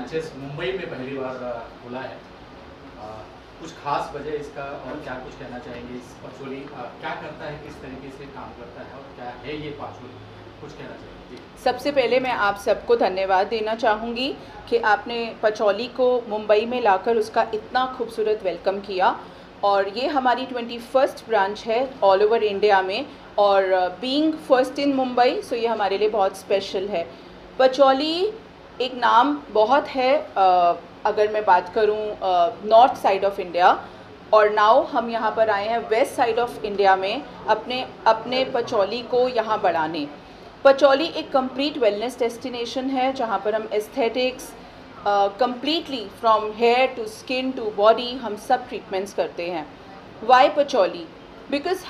Branches Mumbai में पहली बार खुला है, कुछ खास वजह इसका और क्या कुछ कहना चाहेंगे? इस पचोली क्या करता है, किस तरीके से काम करता है और क्या है ये पाचोली, कुछ कहना चाहेंगे? जी। सबसे पहले मैं आप सबको धन्यवाद देना चाहूँगी कि आपने पचौली को मुंबई में लाकर उसका इतना खूबसूरत वेलकम किया। और ये हमारी 21st ब्रांच है ऑल ओवर इंडिया में, और बीइंग फर्स्ट इन मुंबई, सो ये हमारे लिए बहुत स्पेशल है। पचौली एक नाम बहुत है, अगर मैं बात करूँ नॉर्थ साइड ऑफ इंडिया, और नाउ हम यहाँ पर आए हैं वेस्ट साइड ऑफ इंडिया में अपने पचौली को यहाँ बढ़ाने। पचौली एक कंप्लीट वेलनेस डेस्टिनेशन है जहाँ पर हम aesthetics completely from hair to skin to body हम सब ट्रीटमेंट्स करते हैं। वाई पचौली? बिकॉज़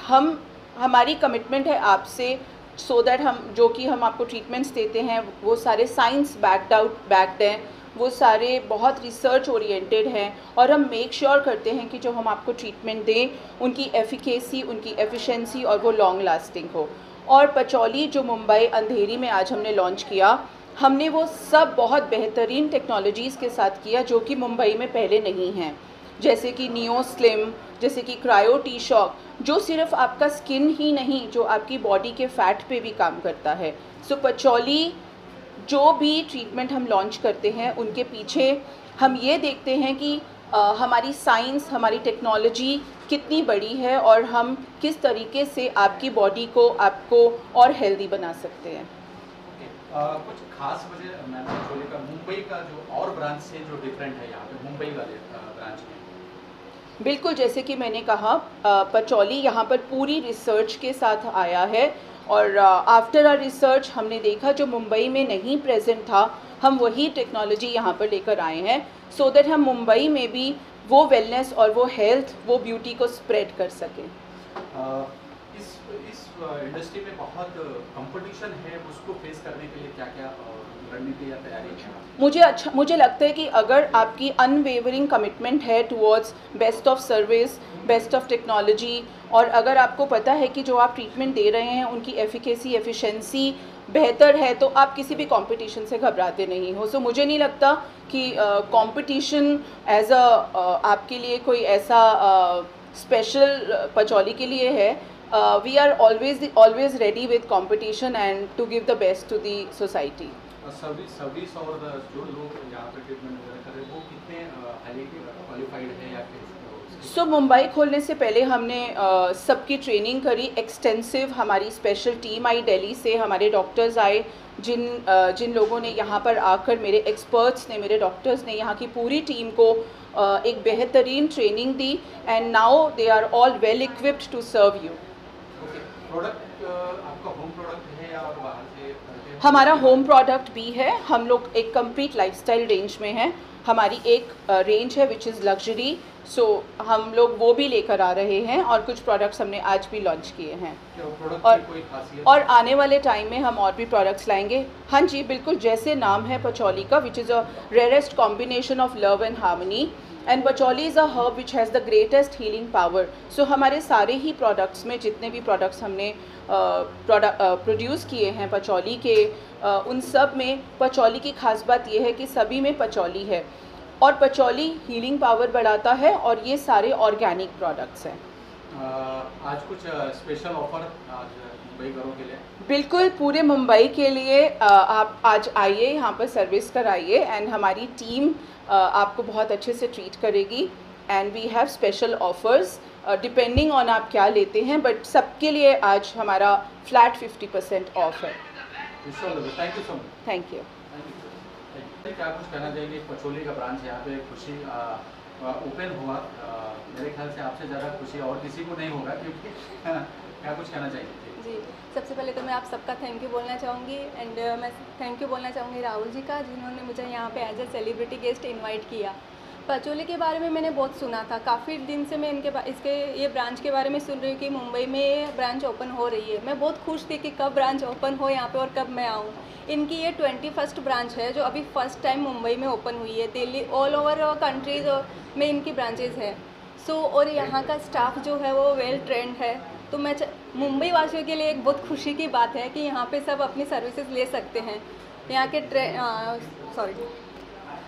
हमारी कमिटमेंट है आपसे, सो दैट हम आपको ट्रीटमेंट्स देते हैं वो सारे साइंस बैक्ड हैं, वो सारे बहुत रिसर्च ओरिएंटेड हैं, और हम मेक श्योर करते हैं कि जो हम आपको ट्रीटमेंट दें उनकी एफिकेसी, उनकी एफिशिएंसी और वो लॉन्ग लास्टिंग हो। और पचौली जो मुंबई अंधेरी में आज हमने लॉन्च किया, हमने वो सब बहुत बेहतरीन टेक्नोलॉजीज़ के साथ किया जो कि मुंबई में पहले नहीं हैं, जैसे कि नियो स्लिम, जैसे कि क्रायो टी शॉक, जो सिर्फ आपका स्किन ही नहीं, जो आपकी बॉडी के फैट पे भी काम करता है। सो पचौली जो भी ट्रीटमेंट हम लॉन्च करते हैं उनके पीछे हम ये देखते हैं कि हमारी साइंस, हमारी टेक्नोलॉजी कितनी बड़ी है और हम किस तरीके से आपकी बॉडी को आपको और हेल्दी बना सकते हैं। कुछ खास वजह मैम पचोली का मुंबई का जो और ब्रांच से जो डिफरेंट है यहाँ पे मुंबई वाले ब्रांच में? बिल्कुल, जैसे कि मैंने कहा, पचौली यहाँ पर पूरी रिसर्च के साथ आया है, और आफ्टर आर रिसर्च हमने देखा जो मुंबई में नहीं प्रेजेंट था, हम वही टेक्नोलॉजी यहाँ पर लेकर आए हैं, सो दैट हम मुंबई में भी वो वेलनेस और वो हेल्थ, वो ब्यूटी को स्प्रेड कर सकें। इस इंडस्ट्री में बहुत कंपटीशन है, उसको फेस करने के लिए क्या क्या रणनीति या तैयारी है? मुझे लगता है कि अगर आपकी अनवेवरिंग कमिटमेंट है towards best of service, best of technology, और अगर आपको पता है कि जो आप ट्रीटमेंट दे रहे हैं उनकी एफिकेसी, एफिशिएंसी बेहतर है, तो आप किसी भी कंपटीशन से घबराते नहीं हो। सो मुझे नहीं लगता कि कंपटीशन एज आपके लिए कोई ऐसा स्पेशल पचौली के लिए है। We are always ready with competition and to give the best to the society. Service और जो लोग यहाँ पे ट्रीटमेंट वगैरह कर रहे हैं वो कितने हाईली क्वालिफाइड है या फिर? सो मुंबई खोलने से पहले हमने सबकी ट्रेनिंग करी एक्सटेंसिव। हमारी स्पेशल टीम आई दिल्ली से, हमारे डॉक्टर्स आए, जिन लोगों ने यहाँ पर आकर, मेरे एक्सपर्ट्स ने, मेरे डॉक्टर्स ने यहाँ की पूरी टीम को एक बेहतरीन ट्रेनिंग दी, and now they are all well equipped to serve you. Product आपका होम प्रोडक्ट है या बाहर से? हमारा होम प्रोडक्ट भी है। हम लोग एक कंप्लीट लाइफस्टाइल रेंज में हैं। हमारी एक रेंज है विच इज़ लग्जरी, सो हम लोग वो भी लेकर आ रहे हैं, और कुछ प्रोडक्ट्स हमने आज भी लॉन्च किए हैं। और आने वाले टाइम में हम और भी प्रोडक्ट्स लाएंगे। हाँ जी, बिल्कुल, जैसे नाम है पचौली का, which is a rarest combination of love and harmony, and patchouli is a herb which has the greatest healing power. So हमारे सारे ही प्रोडक्ट्स में, जितने भी प्रोडक्ट्स हमने प्रोड्यूस किए हैं पचौली के, उन सब में पचौली की खास बात यह है कि सभी में पचौली है, और पचौली हीलिंग पावर बढ़ाता है, और ये सारे ऑर्गेनिक प्रोडक्ट्स हैं। आज कुछ स्पेशल ऑफर आज मुंबई घरों के लिए? बिल्कुल, पूरे मुंबई के लिए आप आज आइए, यहाँ पर सर्विस कराइए, एंड हमारी टीम आपको बहुत अच्छे से ट्रीट करेगी, and we have special offers depending on आप क्या लेते हैं, बट सबके लिए आज हमारा फ्लैट 50% ऑफ है। Thank you so much. Thank you. क्या कुछ कहना चाहिए? पचौली का ब्रांच यहाँ पे खुशी ओपन हुआ, मेरे ख्याल से आपसे ज़्यादा खुशी और किसी को नहीं होगा, क्योंकि क्या कुछ कहना चाहिए? जी, सबसे पहले तो मैं आप सबका थैंक यू बोलना चाहूँगी, एंड मैं थैंक यू बोलना चाहूँगी राहुल जी का, जिन्होंने मुझे यहाँ पे as a celebrity guest invite किया। पचौली के बारे में मैंने बहुत सुना था, काफ़ी दिन से मैं ये ब्रांच के बारे में सुन रही हूँ कि मुंबई में ब्रांच ओपन हो रही है। मैं बहुत खुश थी कि कब ब्रांच ओपन हो यहाँ पे और कब मैं आऊँ। इनकी ये 21st ब्रांच है जो अभी फर्स्ट टाइम मुंबई में ओपन हुई है। दिल्ली, ऑल ओवर कंट्रीज में इनकी ब्रांचेज है। और यहाँ का स्टाफ जो है वो वेल ट्रेंड है, तो मैं मुंबई वासियों के लिए एक बहुत खुशी की बात है कि यहाँ पे सब अपनी सर्विसेज ले सकते हैं। यहाँ के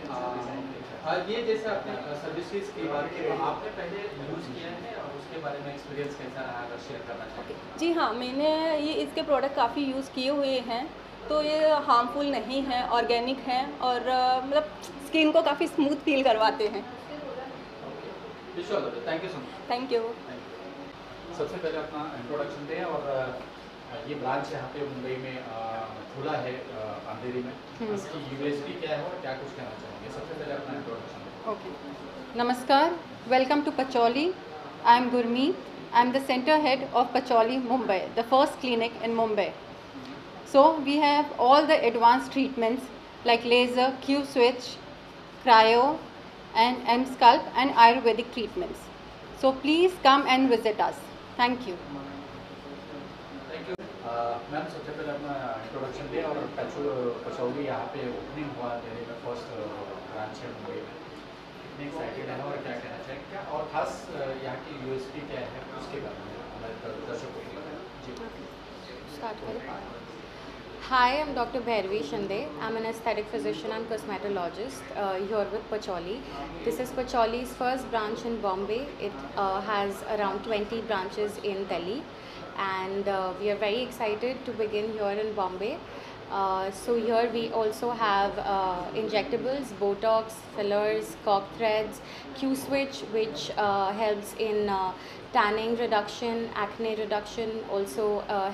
ये जैसे आपने सर्विसेज की बात की, तो आपने पहले यूज़ किया है और उसके बारे में एक्सपीरियंस कैसा रहा, अगर शेयर करना चाहें? जी हाँ, मैंने ये इसके प्रोडक्ट काफ़ी यूज़ किए हुए हैं, तो ये हार्मफुल नहीं है, ऑर्गेनिक हैं और मतलब स्किन को काफ़ी स्मूथ फील करवाते हैं। Wish you all the best. Thank you so much. Thank you. सबसे पहले अपना इंट्रोडक्शन दें और ये ब्रांच यहाँ पे मुंबई में खुला है अंधेरी में, इसकी यूएसपी क्या है और क्या कुछ कहना चाहेंगे? सबसे पहले अपना इंट्रोडक्शन दें। Okay. Namaskar. Welcome to Pacholi. I am Gurmeet. I am the center head of Pacholi, Mumbai, the first clinic in Mumbai. So we have all the advanced treatments like laser, Q-switch, cryo, and M-scalp and Ayurvedic treatments. So please come and visit us. Thank you. Thank you. Ma'am सबसे पहले अपना introduction दें और patchouli यहाँ पे opening हुआ दिल्ली में, first branch है मुंबई में, कितने एक्साइटेड है और क्या कहना चाहेंगे, क्या और खास यहाँ की यूएसपी क्या है उसके बारे में हमारे दर्शकों को बताएं। जी Start करें. Hi, I'm Dr. Bhairavi Shinde. I'm an aesthetic physician and cosmetologist here with Pacholi. This is Pacholi's first branch in Bombay. It has around 20 branches in Delhi, and we are very excited to begin here in Bombay. So here we also have injectables, Botox, fillers, cork threads, Q-switch, which helps in tanning reduction, acne reduction, also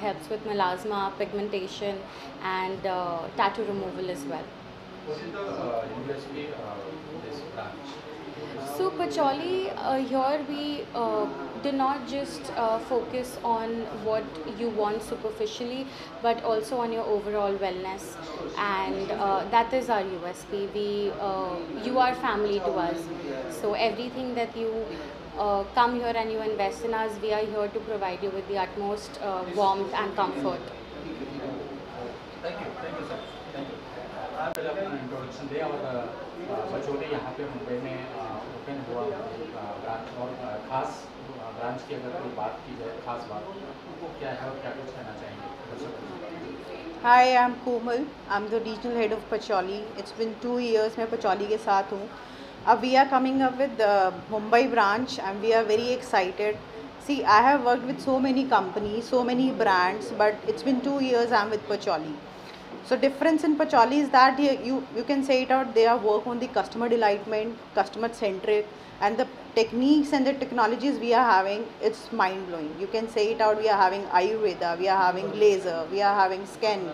helps with melasma, pigmentation, and tattoo removal as well. What is the USP this branch? So Pacholi, here we did not just focus on what you want superficially, but also on your overall wellness, and that is our USP. You are family to us, so everything that you come here and you invest in us, we are here to provide you with the utmost warmth and comfort. Thank you sir, thank you. आप पहले अपना introduction दें और patchouli यहाँ पे मुंबई में open हुआ branch, और खास ब्रांच की अगर कोई बात की जाए, खास बात वो क्या है और क्या कुछ कहना चाहेंगे दर्शकों को? Hi, I'm Komal. I'm the regional head of Pacholi. It's been 2 years मैं Pacholi के साथ हूँ. अब we are coming up with the Mumbai branch and we are very excited. See, I have worked with so many companies, so many brands, but it's been 2 years I'm with Pacholi. So difference in Pacholi is that you can say it out, they are work on the customer delightment, customer centric, and the techniques and the technologies we are having, it's mind blowing. You can say it out, we are having Ayurveda, we are having laser, we are having skin,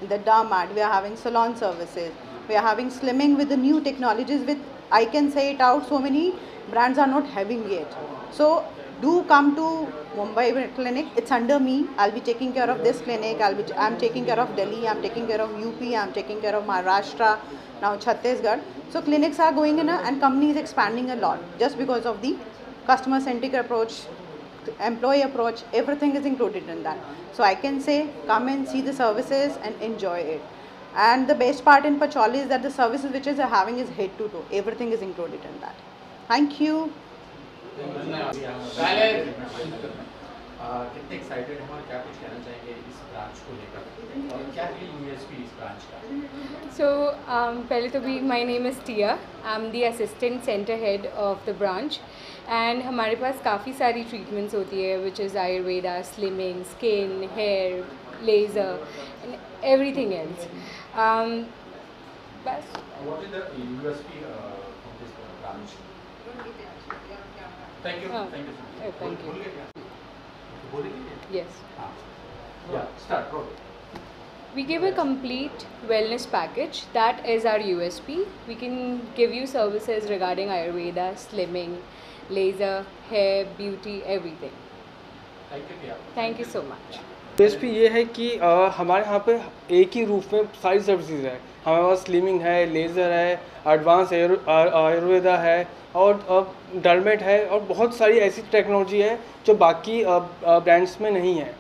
the dermat, we are having salon services, we are having slimming with the new technologies with, I can say it out, so many brands are not having yet. So do come to Mumbai clinic. It's under me. I'll be taking care of this clinic. I'm taking care of Delhi. I'm taking care of UP. I'm taking care of Maharashtra. Now Chhattisgarh. So clinics are going in and company is expanding a lot just because of the customer centric approach, employee approach. Everything is included in that. So I can say come and see the services and enjoy it. And the best part in Pacholi is that the services which is having is head to toe. Everything is included in that. Thank you. कितने excited हैं और क्या कुछ कहना चाहेंगे इस branch को लेकर और क्या है यूएसपी इस ब्रांच का? So पहले तो भी my name is Tia. I'm the assistant center head of the branch and हमारे पास काफ़ी सारी treatments होती है which is Ayurveda, slimming, skin, hair, laser and everything else. बस. What is the USP of this branch? Thank you. Thank you. Thank you. Yes. Yeah. Start. Go. We give a complete wellness package. That is our USP. We can give you services regarding Ayurveda, slimming, laser, hair, beauty, everything. Thank you. Thank you so much. USP ये है कि हमारे यहाँ पे एक ही roof में सारी services है. हमारे पास स्लिमिंग है, लेज़र है, एडवांस आयुर्वेदा है और डरमेट है और बहुत सारी ऐसी टेक्नोलॉजी है जो बाकी ब्रांड्स में नहीं है.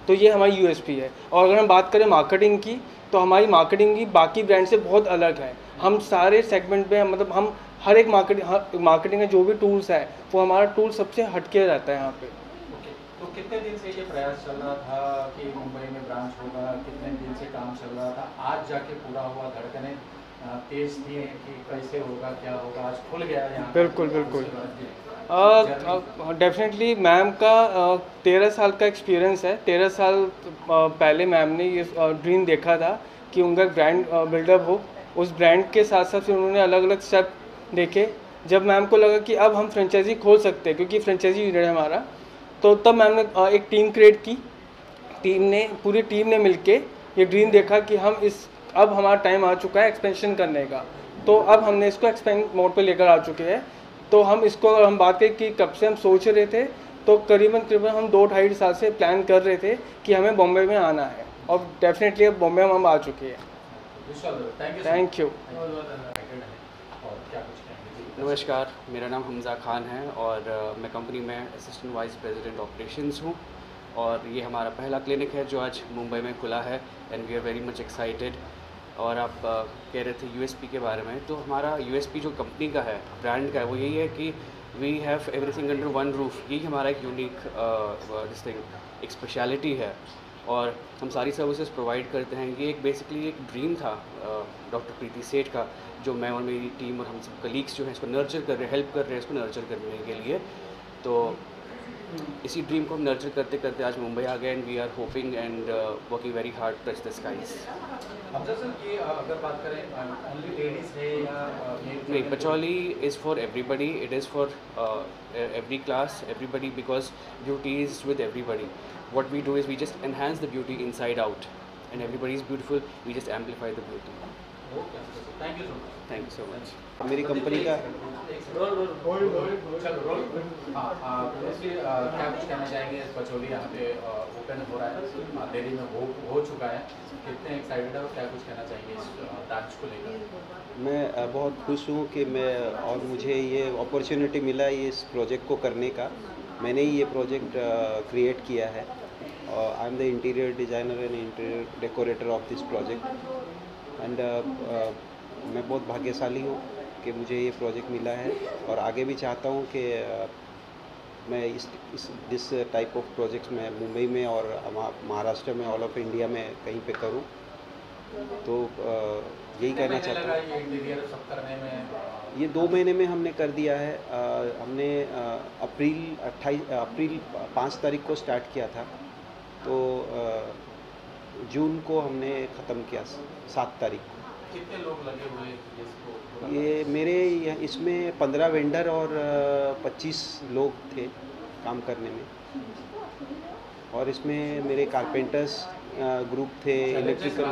तो ये हमारी यूएसपी है. और अगर हम बात करें मार्केटिंग की तो हमारी मार्केटिंग की बाकी ब्रांड से बहुत अलग है. हम सारे सेगमेंट में मतलब हम हर एक मार्केटिंग के जो भी टूल्स है वो हमारा टूल सबसे हटके रहता है यहाँ पे. तो कितने दिन से ये प्रयास चल रहा था कि मुंबई में ब्रांच होगा? कितने दिन से काम चल रहा था? आज जाके पूरा हुआ, धड़कनें तेज थी कि कैसे होगा क्या होगा, आज खुल गया यहाँ। बिल्कुल बिल्कुल। जर्नी। डेफिनेटली मैम का 13 साल का एक्सपीरियंस है। 13 साल पहले मैम ने ये ड्रीम देखा था कि उनका ब्रांड बिल्डअप हो। उस ब्रांड के साथ साथ फिर उन्होंने अलग अलग स्टेप देखे। जब मैम को लगा कि अब हम फ्रेंचाइजी खोल सकते हैं, क्योंकि फ्रेंचाइजी यूनिट है हमारा, तो तब मैम ने एक टीम क्रिएट की। पूरी टीम ने मिलके ये ड्रीम देखा कि अब हमारा टाइम आ चुका है एक्सपेंशन करने का। तो अब हमने इसको एक्सपेंड मोड पे लेकर आ चुके हैं। तो हम इसको अगर हम बात करें कि कब से हम सोच रहे थे, तो करीबन हम 2-2.5 साल से प्लान कर रहे थे कि हमें बॉम्बे में आना है, और डेफिनेटली अब बॉम्बे में हम आ चुके हैं। Thank you. नमस्कार, मेरा नाम हमज़ा खान है और मैं कंपनी में असिस्टेंट वाइस प्रेसिडेंट ऑपरेशंस हूँ। और ये हमारा पहला क्लिनिक है जो आज मुंबई में खुला है, and we are very much excited. और आप कह रहे थे यूएसपी के बारे में, तो हमारा यूएसपी जो कंपनी का है, ब्रांड का है, वो यही है कि we have everything under one roof. यही हमारा एक यूनिक एक स्पेशलिटी है, और हम सारी सर्विसेज प्रोवाइड करते हैं। ये एक बेसिकली एक ड्रीम था डॉक्टर प्रीति सेठ का, जो मैं और मेरी टीम और हम सब कलीग्स जो हैं इसको नर्चर कर रहे हैं, हेल्प कर रहे हैं इसको नर्चर करने के लिए। तो इसी ड्रीम को हम नर्चर करते करते आज मुंबई आ गए, and we are hoping and working very hard touch the skies. Hamza sir, ये अगर बात करें ओनली लेडीज है या नहीं, Pachouli is for everybody, it is for every class, everybody, because beauty is with everybody. What we do is we just enhance the beauty inside out, and everybody is beautiful, we just amplify the beauty. Okay, thank you so much. Thank you so much. मेरी company का क्या कुछ कहना चाहेंगे? Patchouli यहाँ पे open हो रहा है, दिल्ली में हो चुका है, कितने एक्साइटेड है और क्या कुछ कहना चाहेंगे इस ब्रांच को लेकर? मैं बहुत खुश हूँ कि मुझे ये अपॉर्चुनिटी मिला ये इस प्रोजेक्ट को करने का। मैंने ही ये प्रोजेक्ट क्रिएट किया है। I am the interior designer and interior decorator of this project, and मैं बहुत भाग्यशाली हूँ कि मुझे ये प्रोजेक्ट मिला है, और आगे भी चाहता हूँ कि मैं दिस टाइप ऑफ प्रोजेक्ट्स मैं मुंबई में और महाराष्ट्र में, ऑल ऑफ इंडिया में कहीं पे करूँ। तो यही कहना चाहता हूँ। ये इंटीरियर सब करने में ये 2 महीने में हमने कर दिया है। हमने अप्रैल 5 तारीख को स्टार्ट किया था, तो जून को हमने ख़त्म किया 7 तारीख को। कितने लोग लगे हुए इसको? ये मेरे इसमें 15 वेंडर और 25 लोग थे काम करने में, और इसमें मेरे कारपेंटर्स ग्रुप थे, इलेक्ट्रिकल।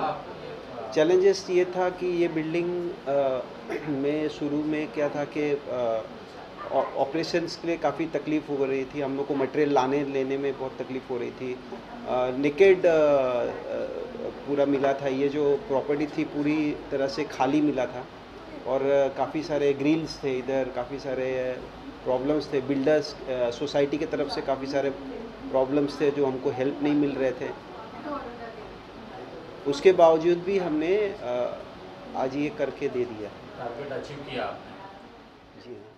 चैलेंजेस ये था कि ये बिल्डिंग में शुरू में क्या था कि ऑपरेशंस के लिए काफ़ी तकलीफ़ हो रही थी। हम लोग को मटेरियल लाने लेने में बहुत तकलीफ़ हो रही थी। नेकेड पूरा मिला था, ये जो प्रॉपर्टी थी पूरी तरह से खाली मिला था, और काफ़ी सारे ग्रिल्स थे इधर, काफ़ी सारे प्रॉब्लम्स थे। बिल्डर्स सोसाइटी की तरफ से काफ़ी सारे प्रॉब्लम्स थे जो हमको हेल्प नहीं मिल रहे थे। उसके बावजूद भी हमने आज ये करके दे दिया। टारगेट अचीव किया आपने? जी हाँ।